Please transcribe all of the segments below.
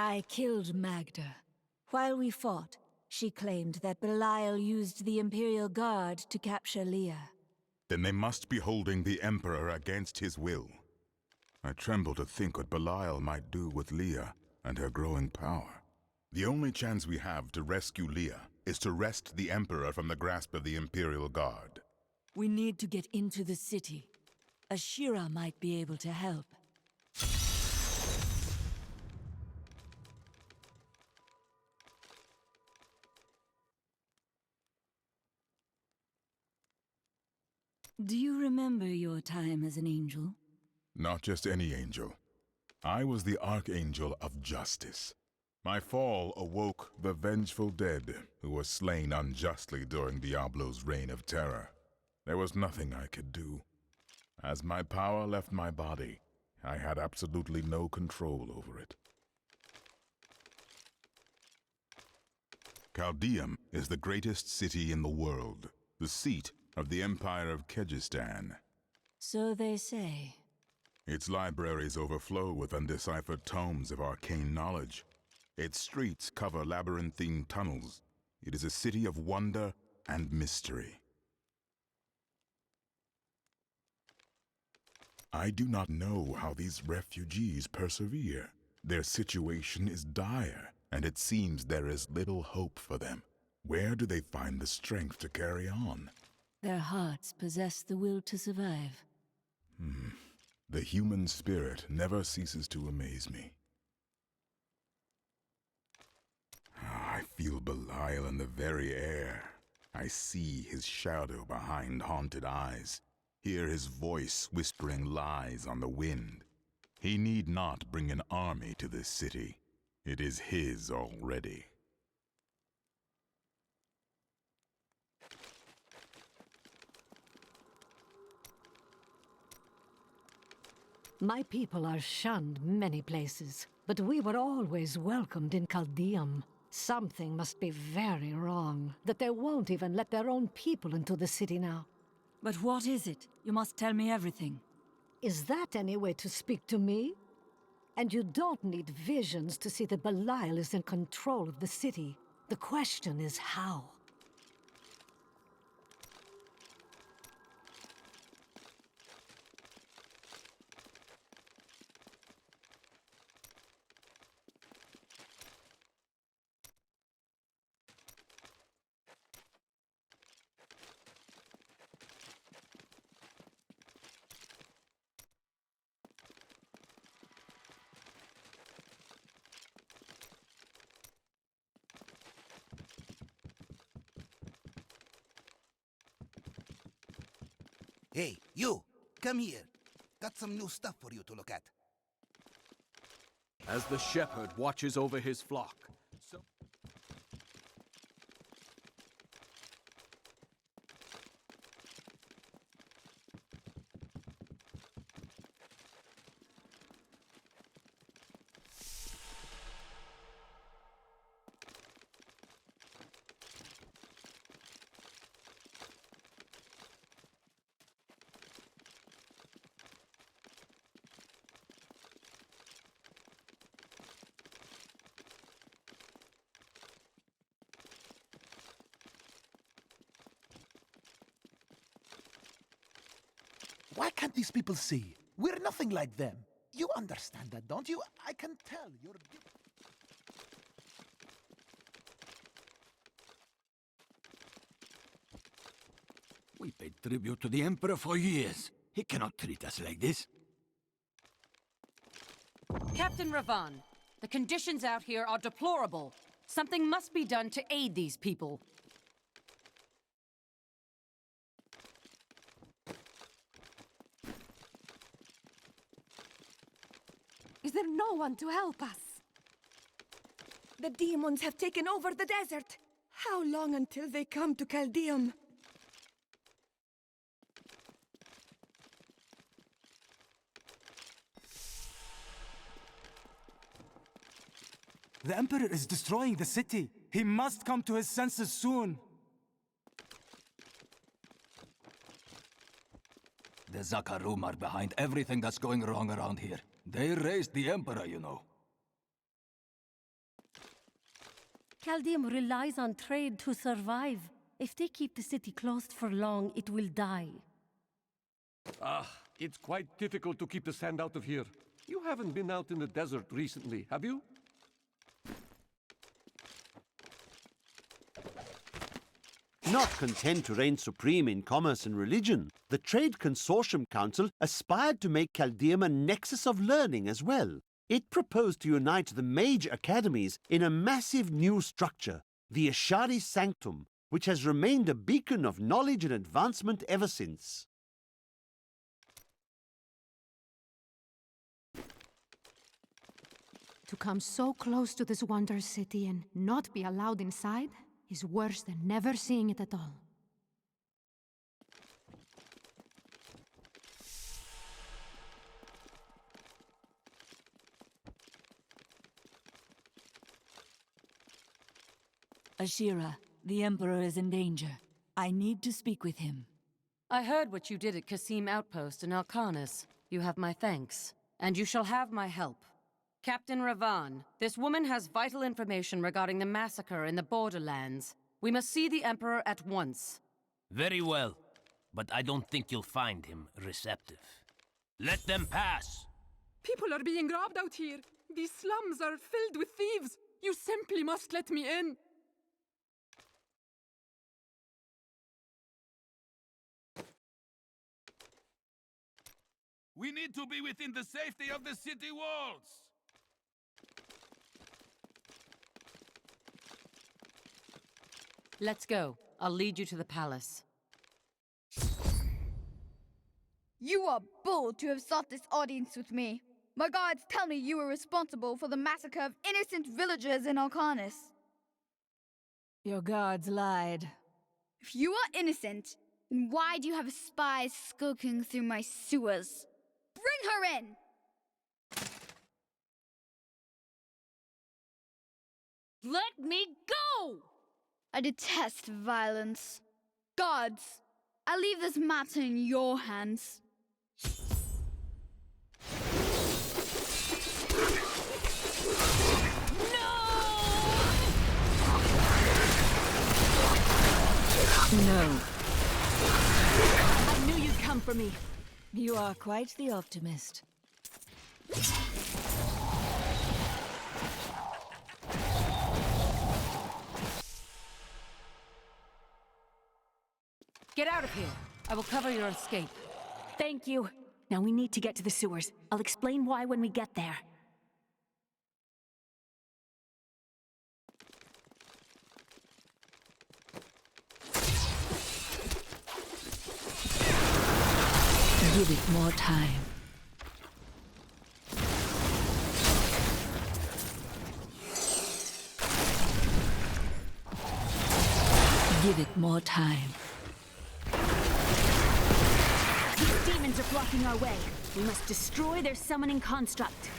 I killed Magda. While we fought, she claimed that Belial used the Imperial Guard to capture Leah. Then they must be holding the Emperor against his will. I tremble to think what Belial might do with Leah and her growing power. The only chance we have to rescue Leah is to wrest the Emperor from the grasp of the Imperial Guard. We need to get into the city. Ashira might be able to help. Do you remember your time as an angel? Not just any angel. I was the Archangel of Justice. My fall awoke the vengeful dead who were slain unjustly during Diablo's reign of terror. There was nothing I could do. As my power left my body, I had absolutely no control over it. CALDEUM is the greatest city in the world, the seat of the Empire of Kyrgyzstan. So they say. Its libraries overflow with undeciphered tomes of arcane knowledge. Its streets cover labyrinthine tunnels. It is a city of wonder and mystery. I do not know how these refugees persevere. Their situation is dire, and it seems there is little hope for them. Where do they find the strength to carry on? Their hearts possess the will to survive. The human spirit never ceases to amaze me. I feel Belial in the very air. I see his shadow behind haunted eyes, hear his voice whispering lies on the wind. He need not bring an army to this city. It is his already. My people are shunned many places, but we were always welcomed in CALDEUM. Something must be very wrong, that they won't even let their own people into the city now. But what is it? You must tell me everything. Is that any way to speak to me? And you don't need visions to see that Belial is in control of the city. The question is how? Hey, you! Come here! Got some new stuff for you to look at. As the shepherd watches over his flock, so... Why can't these people see? We're nothing like them. You understand that, don't you? I can tell you're... We paid tribute to the Emperor for years. He cannot treat us like this. Captain Ravan, the conditions out here are deplorable. Something must be done to aid these people. Is there no one to help us? The demons have taken over the desert. How long until they come to CALDEUM? The Emperor is destroying the city. He must come to his senses soon. The Zakarum are behind everything that's going wrong around here. They raised the Emperor, you know. CALDEUM relies on trade to survive. If they keep the city closed for long, it will die. It's quite difficult to keep the sand out of here. You haven't been out in the desert recently, have you? Not content to reign supreme in commerce and religion, the Trade Consortium Council aspired to make CALDEUM a nexus of learning as well. It proposed to unite the mage academies in a massive new structure, the Ashari Sanctum, which has remained a beacon of knowledge and advancement ever since. To come so close to this wonder city and not be allowed inside is worse than never seeing it at all. Ashira, the Emperor is in danger. I need to speak with him. I heard what you did at Qasim Outpost in Alcanis. You have my thanks, and you shall have my help. Captain Ravan, this woman has vital information regarding the massacre in the borderlands. We must see the Emperor at once. Very well, but I don't think you'll find him receptive. Let them pass! People are being robbed out here. These slums are filled with thieves. You simply must let me in. We need to be within the safety of the city walls! Let's go. I'll lead you to the palace. You are bold to have sought this audience with me. My guards tell me you were responsible for the massacre of innocent villagers in Alcanis. Your guards lied. If you are innocent, then why do you have spies skulking through my sewers? Bring her in! Let me go! I detest violence. Guards, I leave this matter in your hands. No. I knew you'd come for me. You are quite the optimist. Get out of here. I will cover your escape. Thank you. Now we need to get to the sewers. I'll explain why when we get there. Give it more time. Give it more time. These demons are blocking our way. We must destroy their summoning construct.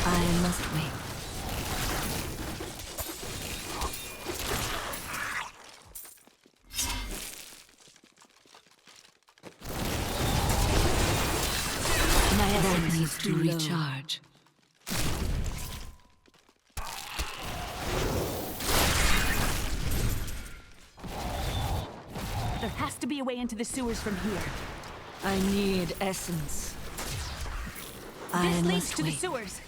I must wait. My needs to recharge. There has to be a way into the sewers from here. I need essence. This leads to the sewers.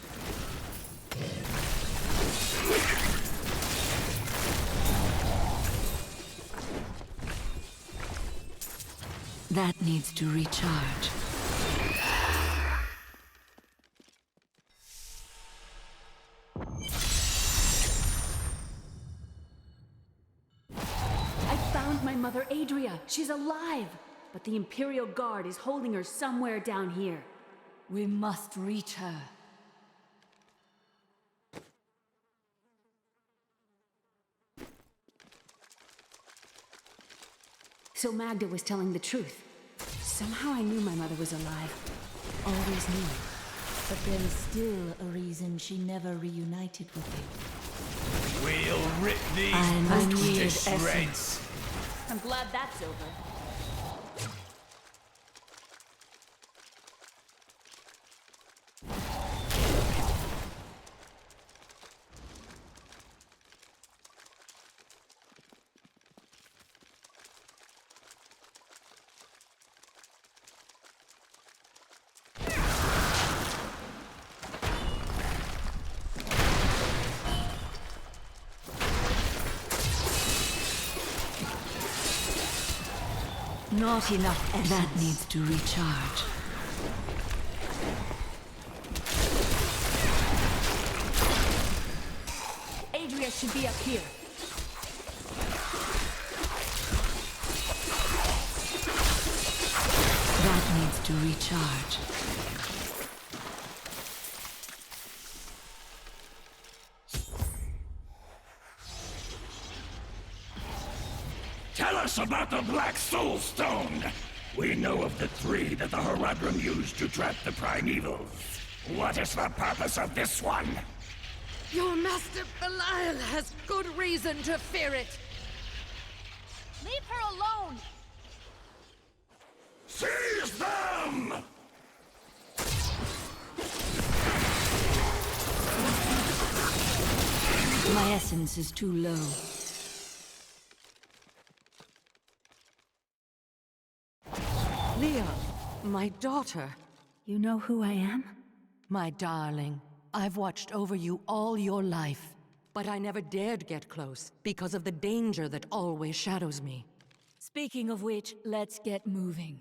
That needs to recharge. Mother Adria, she's alive! But the Imperial Guard is holding her somewhere down here. We must reach her. So Magda was telling the truth. Somehow I knew my mother was alive. Always knew. But there is still a reason she never reunited with you. We'll rip these I need to essence. shreds. I'm glad that's over. Not enough essence. That needs to recharge. Adria should be up here. That needs to recharge. Tell us about the Black Soul Stone! We know of the 3 that the Horadrim used to trap the Primevals. What is the purpose of this one? Your master Belial has good reason to fear it. Leave her alone! Seize them! My essence is too low. Leah, my daughter. You know who I am? My darling, I've watched over you all your life, but I never dared get close because of the danger that always shadows me. Speaking of which, let's get moving.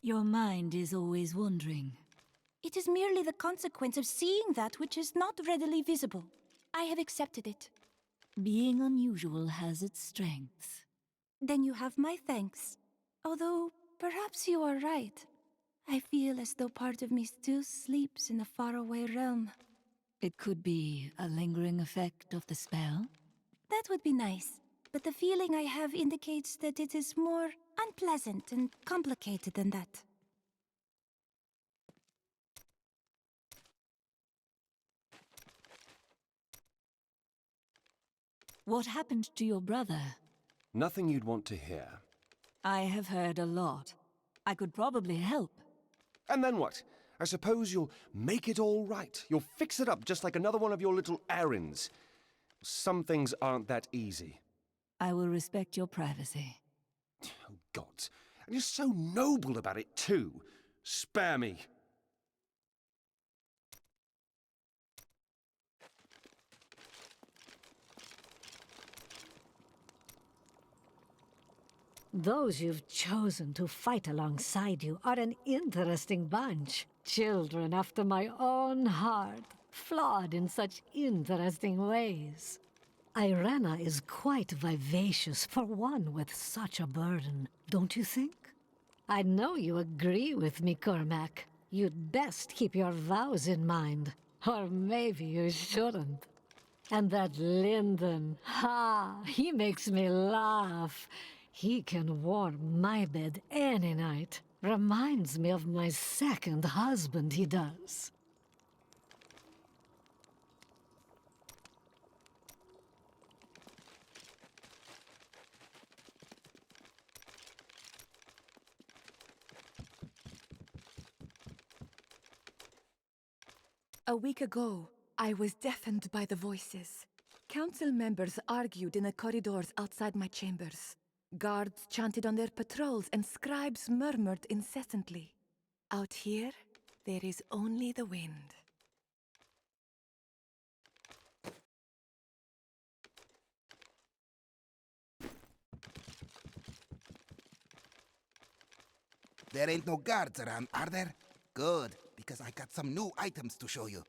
Your mind is always wandering. It is merely the consequence of seeing that which is not readily visible. I have accepted it. Being unusual has its strengths. Then you have my thanks. Although, perhaps you are right. I feel as though part of me still sleeps in a faraway realm. It could be a lingering effect of the spell. That would be nice, but the feeling I have indicates that it is more unpleasant and complicated than that. What happened to your brother? Nothing you'd want to hear. I have heard a lot. I could probably help. And then what? I suppose you'll make it all right. You'll fix it up just like another one of your little errands. Some things aren't that easy. I will respect your privacy. Oh, God. And you're so noble about it, too. Spare me. Those you've chosen to fight alongside you are an interesting bunch. Children after my own heart, flawed in such interesting ways. Irena is quite vivacious for one with such a burden, don't you think? I know you agree with me, Cormac. You'd best keep your vows in mind. Or maybe you shouldn't. And that Lyndon, he makes me laugh. He can warm my bed any night. Reminds me of my second husband, he does. A week ago, I was deafened by the voices. Council members argued in the corridors outside my chambers. Guards chanted on their patrols and scribes murmured incessantly. Out here, there is only the wind. There ain't no guards around, are there? Good, because I got some new items to show you.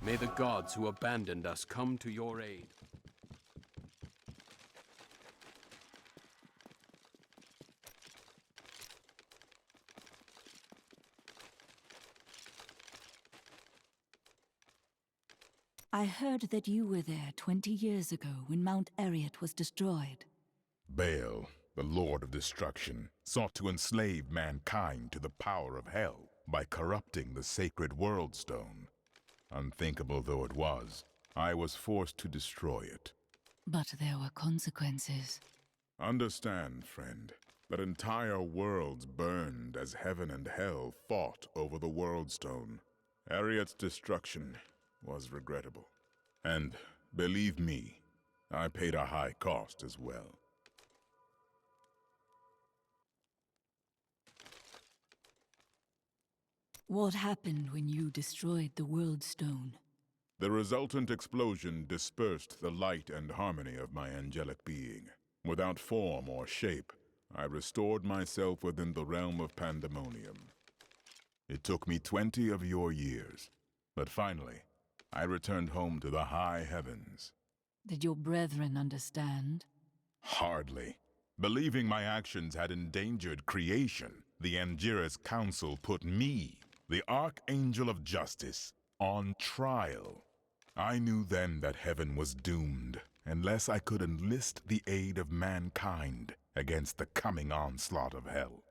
May the gods who abandoned us come to your aid. I heard that you were there 20 years ago when Mount Ariat was destroyed. Baal, the Lord of Destruction, sought to enslave mankind to the power of hell by corrupting the sacred World Stone. Unthinkable though it was, I was forced to destroy it. But there were consequences. Understand, friend, that entire worlds burned as heaven and hell fought over the World Stone. Ariat's destruction was regrettable. And, believe me, I paid a high cost as well. What happened when you destroyed the World Stone? The resultant explosion dispersed the light and harmony of my angelic being. Without form or shape, I restored myself within the realm of pandemonium. It took me 20 of your years, but finally, I returned home to the high heavens. Did your brethren understand? Hardly. Believing my actions had endangered creation, the Angiras Council put me, the Archangel of Justice, on trial. I knew then that heaven was doomed, unless I could enlist the aid of mankind against the coming onslaught of hell.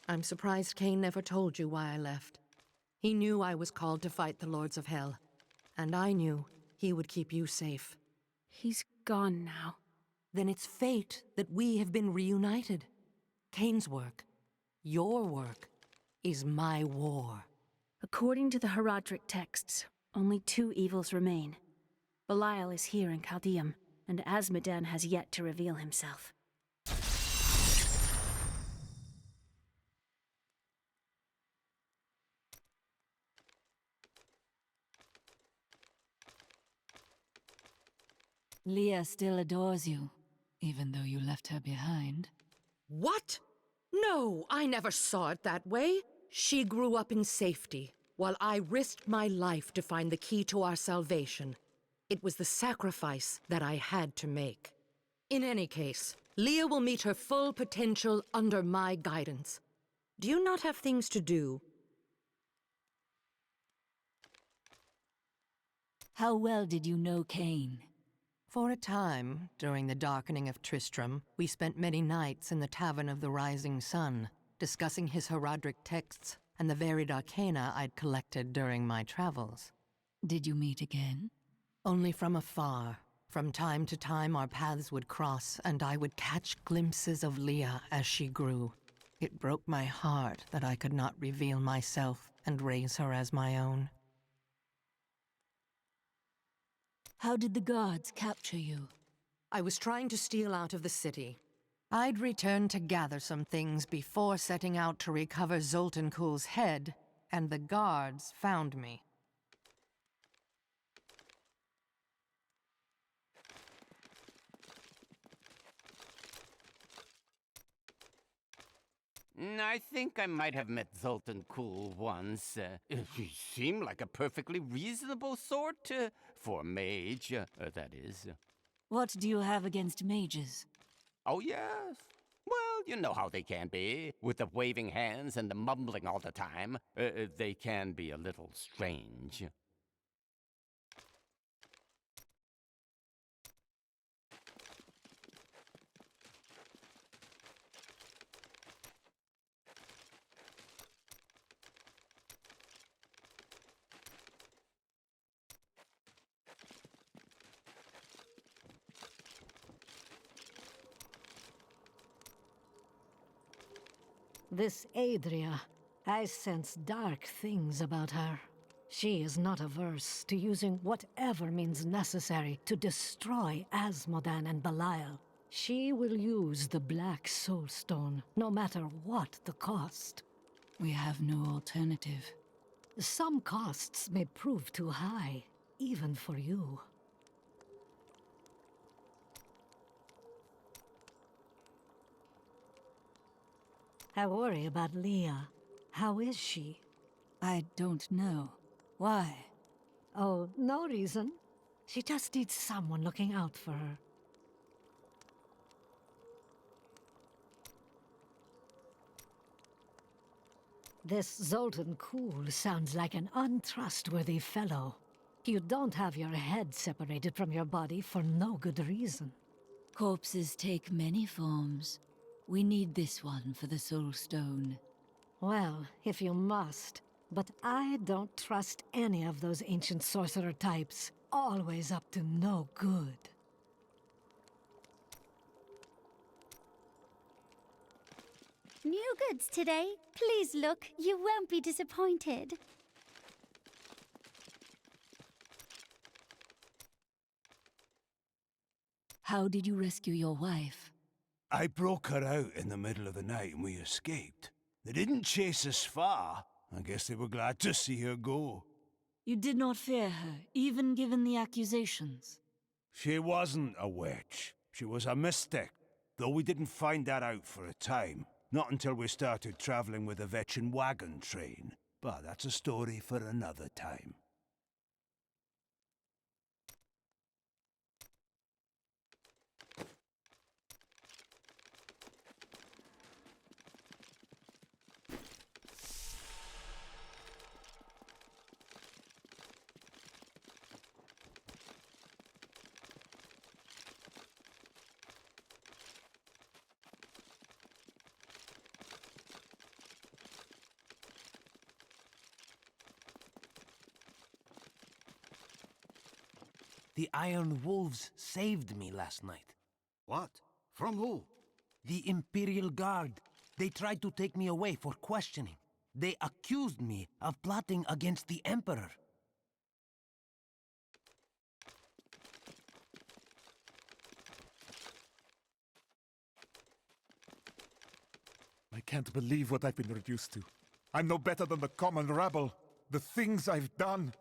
I'm surprised Cain never told you why I left. He knew I was called to fight the Lords of Hell, and I knew he would keep you safe. He's gone now. Then it's fate that we have been reunited. Cain's work, your work, is my war. According to the Herodic texts, only 2 evils remain. Belial is here in CALDEUM, and Azmodan has yet to reveal himself. Leah still adores you, even though you left her behind. What? No, I never saw it that way. She grew up in safety, while I risked my life to find the key to our salvation. It was the sacrifice that I had to make. In any case, Leah will meet her full potential under my guidance. Do you not have things to do? How well did you know Cain? For a time, during the darkening of Tristram, we spent many nights in the Tavern of the Rising Sun, discussing his Herodic texts and the varied arcana I'd collected during my travels. Did you meet again? Only from afar. From time to time our paths would cross, and I would catch glimpses of Leah as she grew. It broke my heart that I could not reveal myself and raise her as my own. How did the guards capture you? I was trying to steal out of the city. I'd returned to gather some things before setting out to recover Zoltan Kuhl's head, and the guards found me. I think I might have met Zoltan Kuhl once. He seemed like a perfectly reasonable sort, for a mage, that is. What do you have against mages? Oh, yes. Well, you know how they can be. With the waving hands and the mumbling all the time. They can be a little strange. This Adria, I sense dark things about her. She is not averse to using whatever means necessary to destroy Azmodan and Belial. She will use the Black Soul Stone, no matter what the cost. We have no alternative. Some costs may prove too high, even for you. I worry about Leah. How is she? I don't know. Why? Oh, no reason. She just needs someone looking out for her. This Zoltan Kuhl sounds like an untrustworthy fellow. You don't have your head separated from your body for no good reason. Corpses take many forms. We need this one for the Soul Stone. Well, if you must. But I don't trust any of those ancient sorcerer types. Always up to no good. New goods today. Please look. You won't be disappointed. How did you rescue your wife? I broke her out in the middle of the night and we escaped. They didn't chase us far. I guess they were glad to see her go. You did not fear her, even given the accusations. She wasn't a witch. She was a mystic. Though we didn't find that out for a time. Not until we started traveling with the Vetchin wagon train. But that's a story for another time. The Iron Wolves saved me last night. What? From who? The Imperial Guard. They tried to take me away for questioning. They accused me of plotting against the Emperor. I can't believe what I've been reduced to. I'm no better than the common rabble. The things I've done.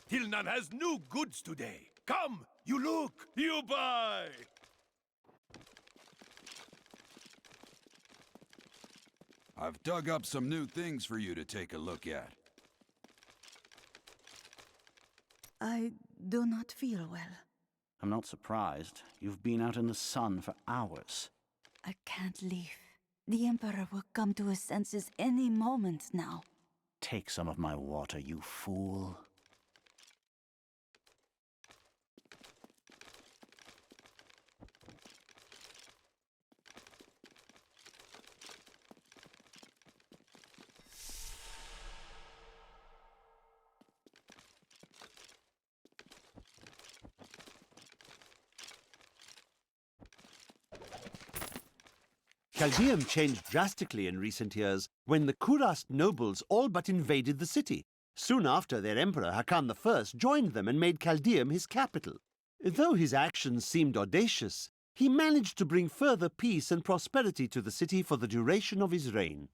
Tilnan has new goods today. Come, you look, you buy. I've dug up some new things for you to take a look at. I do not feel well. I'm not surprised. You've been out in the sun for hours. I can't leave. The Emperor will come to his senses any moment now. Take some of my water, you fool. CALDEUM changed drastically in recent years when the Kurast nobles all but invaded the city. Soon after, their emperor, Hakan I, joined them and made CALDEUM his capital. Though his actions seemed audacious, he managed to bring further peace and prosperity to the city for the duration of his reign.